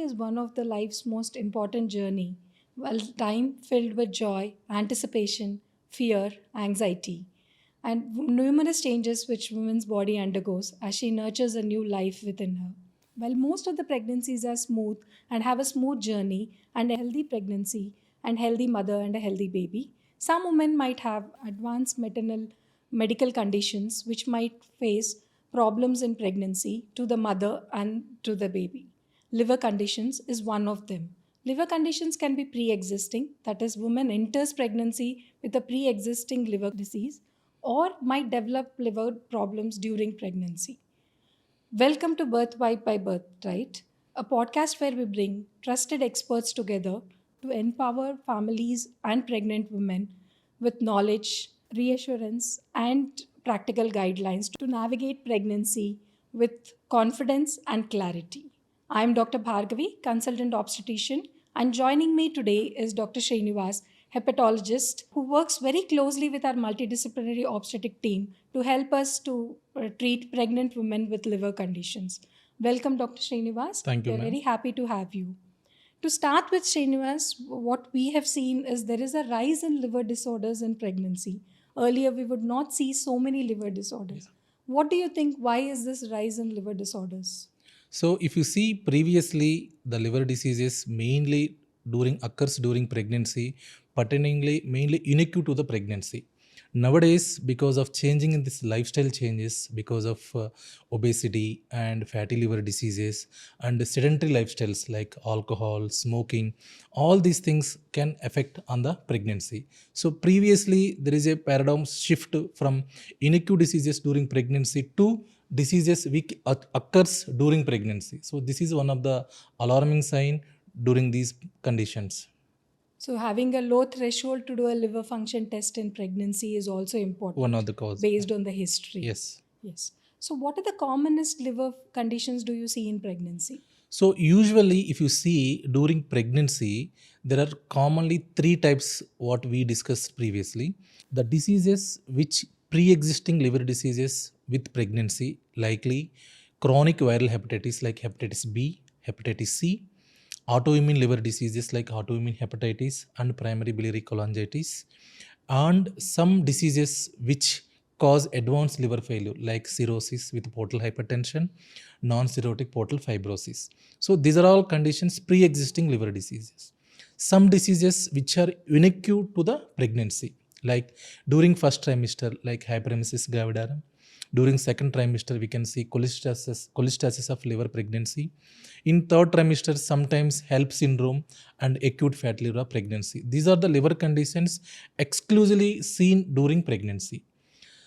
pregnancy is one of the life's most important journey. Well, time filled with joy, anticipation, fear, anxiety, and numerous changes which woman's body undergoes as she nurtures a new life within her. While most of the pregnancies are smooth and have a smooth journey and a healthy pregnancy and healthy mother and a healthy baby, some women might have advanced maternal medical conditions which might face problems in pregnancy to the mother and to the baby. Liver conditions is one of them. Liver conditions can be pre-existing, that is, woman enters pregnancy with a pre-existing liver disease or might develop liver problems during pregnancy. Welcome to BirthVibe by Birthright, a podcast where we bring trusted experts together to empower families and pregnant women with knowledge, reassurance, and practical guidelines to navigate pregnancy with confidence and clarity. I'm Dr. Bhargavi, consultant obstetrician, and joining me today is Dr. Srinivasa, hepatologist, who works very closely with our multidisciplinary obstetric team to help us to treat pregnant women with liver conditions. Welcome, Dr. Srinivas. Thank you, We're ma'am. very happy to have you. To start with, Srinivas, what we have seen is there is a rise in liver disorders in pregnancy. Earlier, we would not see so many liver disorders. What do you think? Why is this rise in liver disorders? So, if you see previously, the liver diseases mainly occurs during pregnancy, pertainingly mainly unique to the pregnancy. Nowadays, because of changing in this lifestyle changes, because of obesity and fatty liver diseases and sedentary lifestyles like alcohol, smoking, all these things can affect on the pregnancy. So previously, there is a paradigm shift from unique diseases during pregnancy to diseases which occurs during pregnancy. So this is one of the alarming sign during these conditions. So, having a low threshold to do a liver function test in pregnancy is also important. One of the cause. Based on the history. Yes. Yes. So, what are the commonest liver conditions do you see in pregnancy? So usually if you see during pregnancy, there are commonly three types what we discussed previously. The diseases which pre-existing liver diseases with pregnancy, likely chronic viral hepatitis like hepatitis B, hepatitis C, autoimmune liver diseases like autoimmune hepatitis and primary biliary cholangitis, and some diseases which cause advanced liver failure like cirrhosis with portal hypertension, non-cirrhotic portal fibrosis. So these are all conditions pre-existing liver diseases. Some diseases which are unique to the pregnancy, like during first trimester, like hyperemesis gravidarum. During second trimester, we can see cholestasis of liver pregnancy. In third trimester, sometimes HELP syndrome and acute fatty liver pregnancy. These are the liver conditions exclusively seen during pregnancy.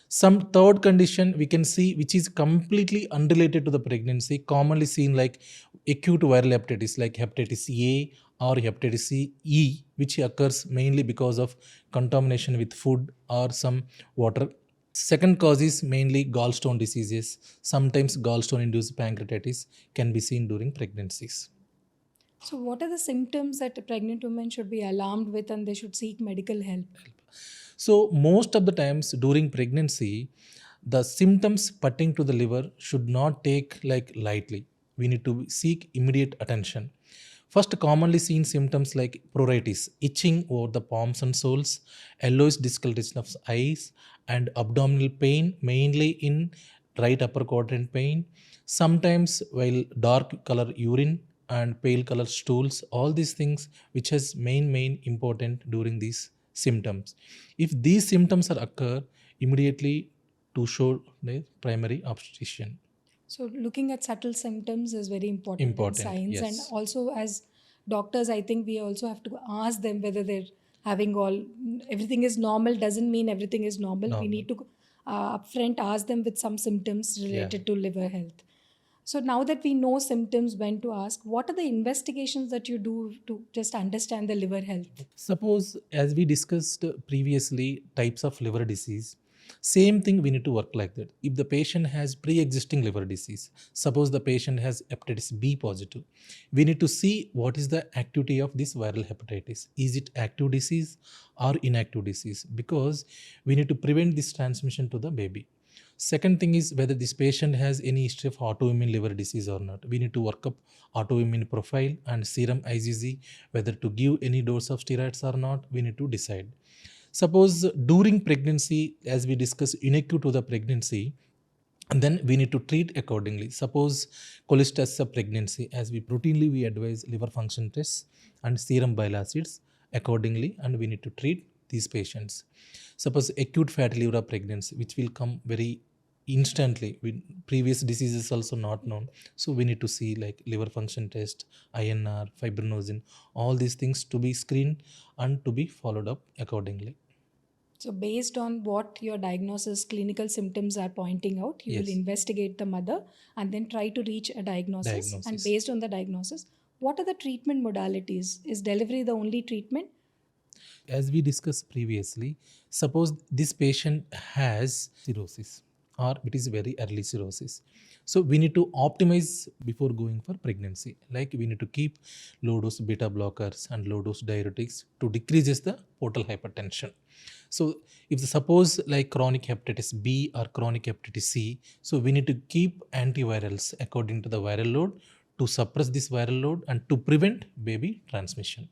Some third condition we can see which is completely unrelated to the pregnancy, commonly seen like acute viral hepatitis like hepatitis A or hepatitis E, which occurs mainly because of contamination with food or some water. Second cause is mainly gallstone diseases. Sometimes gallstone induced pancreatitis can be seen during pregnancies. So, what are the symptoms that a pregnant woman should be alarmed with and they should seek medical help? So most of the times during pregnancy, the symptoms pertaining to the liver should not take like lightly. We need to seek immediate attention. First commonly seen symptoms like pruritus, itching over the palms and soles, yellowish discoloration of eyes, and abdominal pain, mainly in right upper quadrant pain. Sometimes while dark color urine and pale color stools, all these things which is main important during these symptoms. If these symptoms are occur, immediately to show the primary obstetrician. So, looking at subtle symptoms is very important in science. Yes. And also, as doctors, I think we also have to ask them whether they're having everything is normal, doesn't mean everything is normal. We need to upfront ask them with some symptoms related to liver health. So, now that we know symptoms, when to ask, what are the investigations that you do to just understand the liver health? Suppose, as we discussed previously, types of liver disease, same thing we need to work like that. If the patient has pre-existing liver disease, suppose the patient has hepatitis B positive, we need to see what is the activity of this viral hepatitis. Is it active disease or inactive disease? Because we need to prevent this transmission to the baby. Second thing is whether this patient has any history of autoimmune liver disease or not. We need to work up autoimmune profile and serum IgG, whether to give any dose of steroids or not, we need to decide. Suppose during pregnancy, as we discussed, inacute to the pregnancy, and then we need to treat accordingly. Suppose cholestasis of pregnancy, as we advise liver function tests and serum bile acids accordingly, and we need to treat these patients. Suppose acute fatty liver of pregnancy, which will come very instantly with previous diseases also not known, so we need to see like liver function test, INR, fibrinogen, all these things to be screened and to be followed up accordingly. So, based on what your diagnosis, clinical symptoms are pointing out, you will Yes. investigate the mother and then try to reach a diagnosis. And Diagnosis. based on the diagnosis, what are the treatment modalities? Is delivery the only treatment? As we discussed previously, suppose this patient has cirrhosis or it is very early cirrhosis. So we need to optimize before going for pregnancy. Like we need to keep low dose beta blockers and low dose diuretics to decreases the portal hypertension. So if suppose like chronic hepatitis B or chronic hepatitis C, so we need to keep antivirals according to the viral load to suppress this viral load and to prevent baby transmission.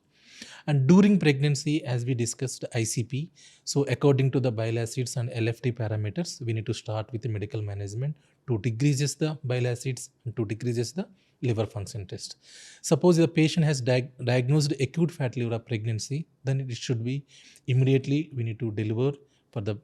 And during pregnancy, as we discussed ICP, so according to the bile acids and LFT parameters, we need to start with the medical management to decreases the bile acids and to decreases the liver function test. Suppose the patient has diagnosed acute fatty liver pregnancy, then it should be immediately we need to deliver for the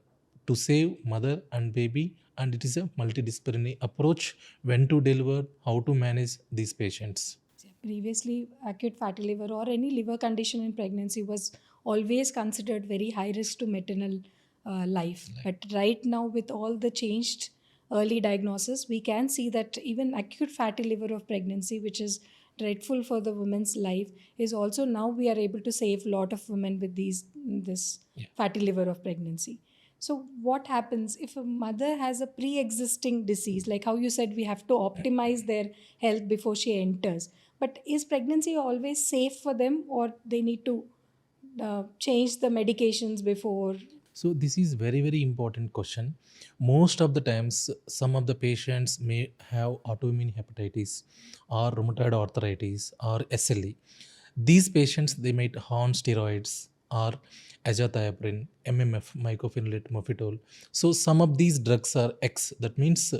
to save mother and baby, and it is a multidisciplinary approach when to deliver, how to manage these patients. Previously, acute fatty liver or any liver condition in pregnancy was always considered very high risk to maternal life. But right now, with all the changed early diagnosis, we can see that even acute fatty liver of pregnancy, which is dreadful for the woman's life, is also now we are able to save a lot of women with this fatty liver of pregnancy. So, what happens if a mother has a pre existing disease? Like how you said, we have to optimize their health before she enters. But is pregnancy always safe for them, or they need to change the medications before? So this is very important question. Most of the times, some of the patients may have autoimmune hepatitis or rheumatoid arthritis or SLE. These patients they might on steroids or azathioprine, MMF, mycophenolate mofetil. So some of these drugs are X. That means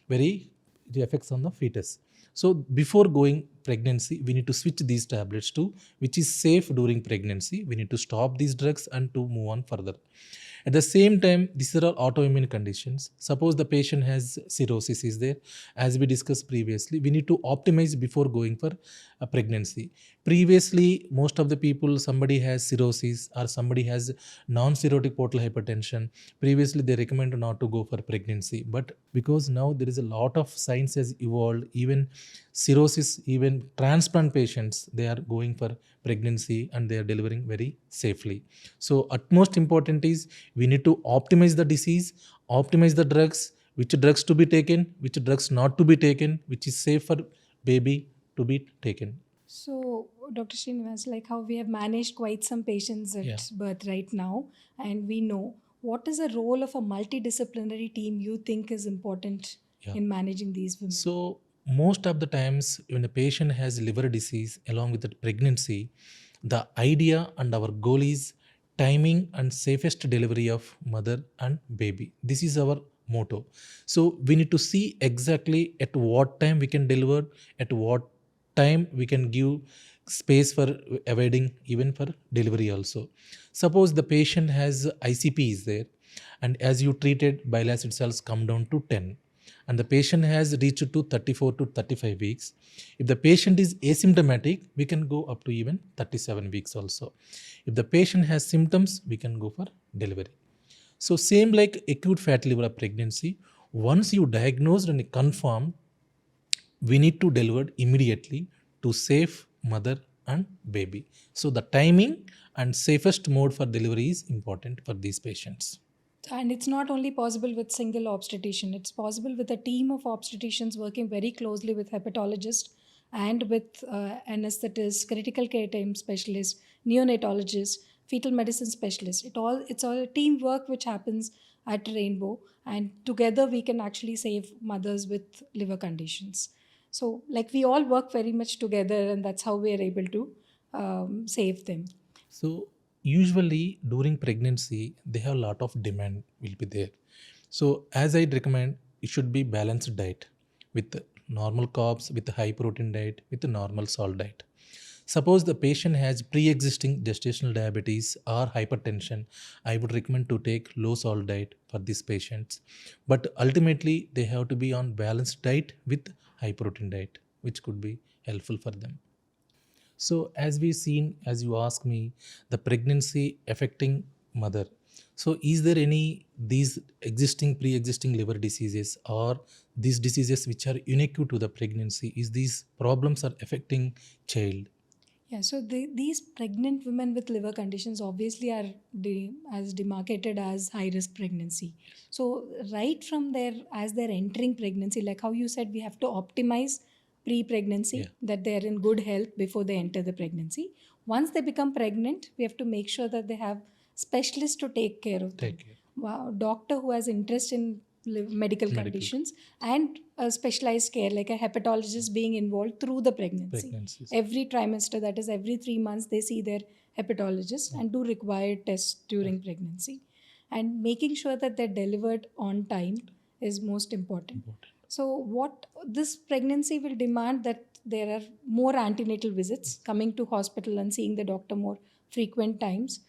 very the effects on the fetus. So before going pregnancy, we need to switch these tablets to which is safe during pregnancy. We need to stop these drugs and to move on further. At the same time, these are all autoimmune conditions. Suppose the patient has cirrhosis is there. As we discussed previously, we need to optimize before going for a pregnancy. Previously, most of the people, somebody has cirrhosis or somebody has non-cirrhotic portal hypertension. Previously, they recommend not to go for pregnancy. But because now there is a lot of science has evolved, even cirrhosis, even transplant patients, they are going for pregnancy and they are delivering very safely. So utmost important is we need to optimize the disease, optimize the drugs, which drugs to be taken, which drugs not to be taken, which is safe for baby to be taken. So, Dr. Srinivas, like how we have managed quite some patients at birth right now, and we know what is the role of a multidisciplinary team you think is important in managing these women? So most of the times when a patient has liver disease along with the pregnancy, the idea and our goal is timing and safest delivery of mother and baby. This is our motto. So we need to see exactly at what time we can deliver, at what time we can give space for avoiding even for delivery also. Suppose the patient has ICP is there, and as you treated bile acid cells come down to 10, and the patient has reached to 34 to 35 weeks. If the patient is asymptomatic, we can go up to even 37 weeks also. If the patient has symptoms, we can go for delivery. So same like acute fatty liver pregnancy, once you diagnosed and confirmed, we need to deliver immediately to save mother and baby. So the timing and safest mode for delivery is important for these patients. And it's not only possible with single obstetrician, it's possible with a team of obstetricians working very closely with hepatologists and with anesthetists, critical care team specialists, neonatologists, fetal medicine specialists. It's all teamwork which happens at Rainbow, and together we can actually save mothers with liver conditions. So, like, we all work very much together, and that's how we are able to save them. So usually during pregnancy, they have a lot of demand will be there. So as I'd recommend, it should be balanced diet with normal carbs, with high protein diet, with normal salt diet. Suppose the patient has pre-existing gestational diabetes or hypertension, I would recommend to take low salt diet for these patients. But ultimately, they have to be on balanced diet with high protein diet, which could be helpful for them. So, as we've seen, as you ask me, the pregnancy affecting mother. So, is there any these existing pre-existing liver diseases or these diseases which are unique to the pregnancy? Is these problems are affecting child? Yeah, so these pregnant women with liver conditions obviously are as demarcated as high risk pregnancy. So, right from there, as they're entering pregnancy, like how you said, we have to optimize pre pregnancy, Yeah. that they're in good health before they enter the pregnancy. Once they become pregnant, we have to make sure that they have specialists to take care of them. Take care. Wow, doctor who has interest in medical Medical conditions, and a specialized care like a hepatologist being involved through the pregnancy. pregnancies. Every trimester, that is every 3 months, they see their hepatologist and do required tests during pregnancy. And making sure that they're delivered on time is most important. So, what this pregnancy will demand that there are more antenatal visits, coming to hospital and seeing the doctor more frequent times,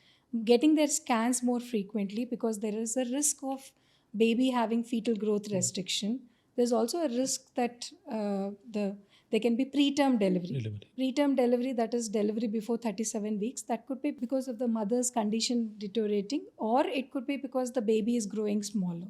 getting their scans more frequently, because there is a risk of baby having fetal growth restriction. There's also a risk that there can be preterm delivery. Delivery. Preterm delivery, that is delivery before 37 weeks, that could be because of the mother's condition deteriorating, or it could be because the baby is growing smaller.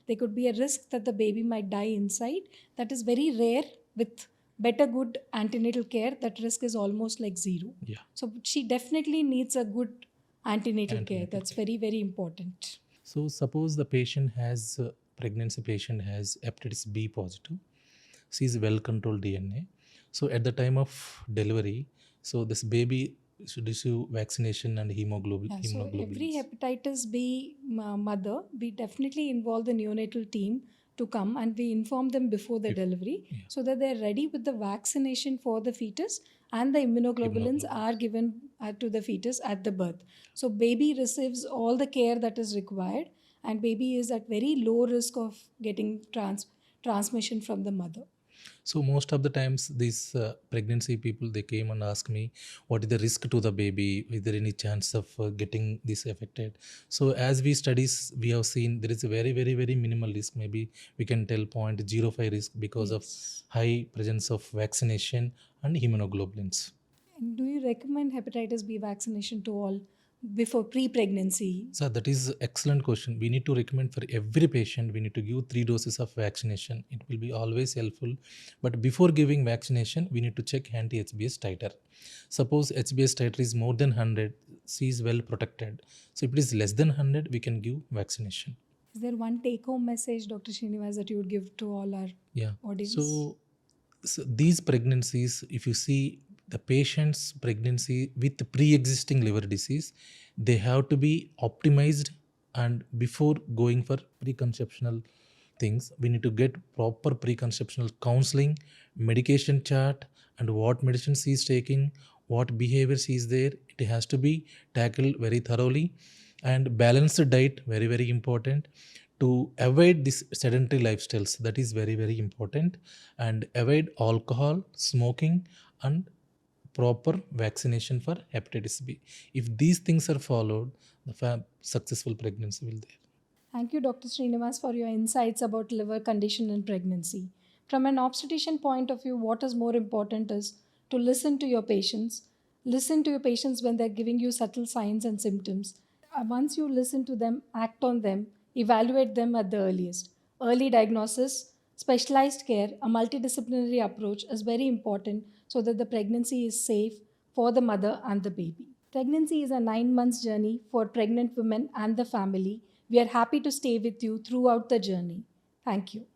There could be a risk that the baby might die inside. That is very rare. With better good antenatal care, that risk is almost like zero. Yeah. So she definitely needs a good antenatal care. Antenatal That's very, very important. So suppose the patient has pregnancy patient has hepatitis B positive. She is well controlled DNA. So at the time of delivery, so this baby should receive vaccination and hemoglobin. Yeah, so every hemoglobins. hepatitis B mother, we definitely involve the neonatal team to come, and we inform them before the delivery, Yeah. so that they're ready with the vaccination for the fetus, and the immunoglobulins are given to the fetus at the birth. So baby receives all the care that is required, and baby is at very low risk of getting transmission from the mother. So most of the times these pregnancy people they came and asked me what is the risk to the baby, is there any chance of getting this affected. So as we studies we have seen there is a very minimal risk, maybe we can tell 0.05 risk because of high presence of vaccination and immunoglobulins. And do you recommend hepatitis B vaccination to all before pre-pregnancy? So that is excellent question. We need to recommend for every patient, we need to give 3 doses of vaccination. It will be always helpful. But before giving vaccination, we need to check anti-HBs titer. Suppose HBs titer is more than 100, she is well protected. So if it is less than 100, we can give vaccination. Is there one take-home message, Dr. Srinivas, that you would give to all our audience? So these pregnancies, if you see the patient's pregnancy with pre-existing liver disease, they have to be optimized, and before going for preconceptional things, we need to get proper preconceptional counseling, medication chart, and what medicines he is taking, what behaviors is there. It has to be tackled very thoroughly, and balanced diet very important, to avoid this sedentary lifestyles, that is very important, and avoid alcohol, smoking, and proper vaccination for hepatitis B. If these things are followed, the successful pregnancy will there. Thank you, Dr. Srinivas, for your insights about liver condition in pregnancy. From an obstetrician point of view, what is more important is to listen to your patients. Listen to your patients when they're giving you subtle signs and symptoms. Once you listen to them, act on them, evaluate them at the earliest. Early diagnosis, specialized care, a multidisciplinary approach is very important, so that the pregnancy is safe for the mother and the baby. Pregnancy is a 9 months journey for pregnant women and the family. We are happy to stay with you throughout the journey. Thank you.